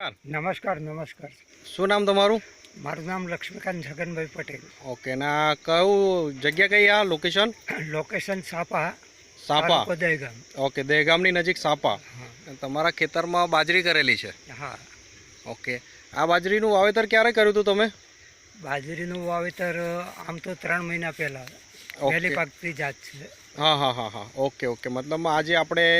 નમસ્કાર નમસ્કાર. શું નામ તમારું? મારું નામ લક્ષ્મીકાંત છગનભાઈ પટેલ. ઓકે, ના કયું જગ્યા કઈ આ લોકેશન? લોકેશન સાપા, સાપા. તાલુકો દહેગામ. ઓકે, દહેગામની નજીક સાપા. હા તમારા ખેતરમાં બાજરી કરેલી છે. હા. ઓકે, આ બાજરીનું વાવેતર ક્યારે કર્યું હતું તમે? બાજરીનું વાવેતર આમ તો 3 મહિના પહેલાં ઓકે. પહેલી પાકતી જાત છે. હા હા હા હા ઓકે ઓકે, મતલબ આજે આપણે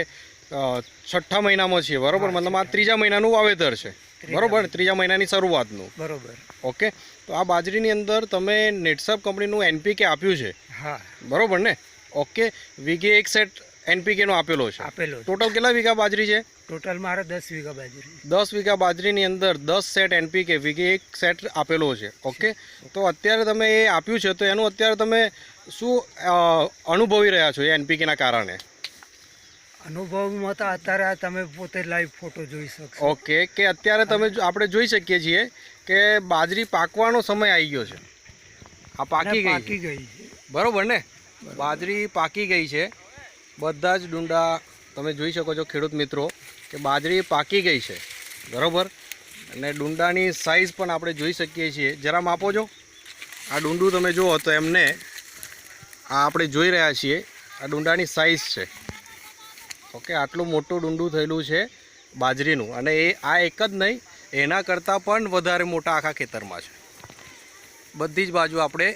છઠ્ઠા મહિનામાં છીએ, બરોબર? મતલબ આ ત્રીજા મહિનાનું વાવેતર છે, બરોબર? ત્રીજા મહિનાની શરૂઆતનું. બરોબર. ઓકે, તો આ બાજરીની અંદર તમે નેટસપ કંપનીનું એનપીકે આપ્યું છે, હા બરોબર ને? ઓકે, વીઘે 1 સેટ એનપીકેનો આપેલો છે. આપેલો છે. ટોટલ કેટલા વીઘા બાજરી છે? ટોટલ મારે 10 વીઘા બાજરી. 10 વીઘા બાજરીની અંદર 10 સેટ એનપીકે વીઘે 1 સેટ આપેલો છે. ઓકે, તો અત્યારે તમે એ આપ્યું છે, તો એનું અત્યારે તમે શું અનુભવી રહ્યા છો એ એનપીકેના કારણે? અનુભવમાં તો અત્યારે તમે પોતે લાઈવ ફોટો જોઈ શકશો. ઓકે, કે અત્યારે આપણે જોઈ શકીએ છીએ કે બાજરી પાકવાનો સમય આવી ગયો છે. આ પાકી પાકી ગઈ ગઈ છે. બરોબર ને? બાજરી પાકી ગઈ છે. બધા જ ડુંડા તમે જોઈ શકો છો ખેડૂત મિત્રો કે બાજરી પાકી ગઈ છે, બરોબર? અને ડુંડાની સાઇઝ પણ આપણે જોઈ શકીએ છીએ. જરા માપો છો. આ ડુંડું તમે જુઓ તો એમને આ આપણે જોઈ રહ્યા છીએ, આ ડુંડાની સાઇઝ છે. ઓકે, આટલું મોટું ડુંડું થયેલું છે બાજરીનું, અને એ આ એક જ નહીં, એના કરતાં પણ વધારે મોટા આખા ખેતરમાં છે. બધી જ બાજુ આપણે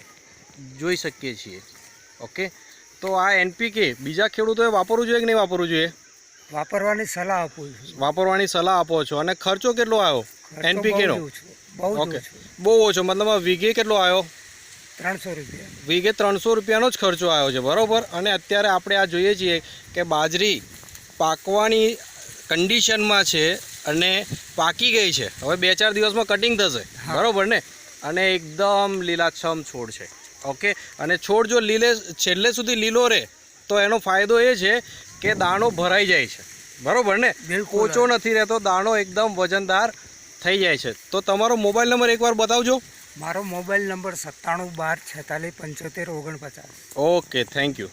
જોઈ શકીએ છીએ. ઓકે, તો આ એનપીકે બીજા ખેડૂતોએ વાપરવું જોઈએ કે નહીં વાપરવું જોઈએ? વાપરવાની સલાહ આપું છું. વાપરવાની સલાહ આપો છો. અને ખર્ચો કેટલો આવ્યો એનપીકેનો? ઓકે, બહુ ઓછો. મતલબ વીઘે કેટલો આવ્યો? 300 રૂપિયા. વીઘે 300 રૂપિયાનો જ ખર્ચો આવ્યો છે, બરોબર? અને અત્યારે આપણે આ જોઈએ છીએ કે બાજરી પાકવાની કન્ડિશનમાં છે અને પાકી ગઈ છે. હવે 2-4 દિવસમાં કટિંગ થશે, બરોબર ને? અને એકદમ લીલાછમ છોડ છે. ઓકે, અને છોડ જો છેલ્લે સુધી લીલો રહે તો એનો ફાયદો એ છે કે દાણો ભરાઈ જાય છે, બરોબર ને? પોચો નથી રહેતો, દાણો એકદમ વજનદાર થઈ જાય છે. તો તમારો મોબાઈલ નંબર એકવાર બતાવજો. મારો mobile number 97 12 46 75 49. Okay, thank you.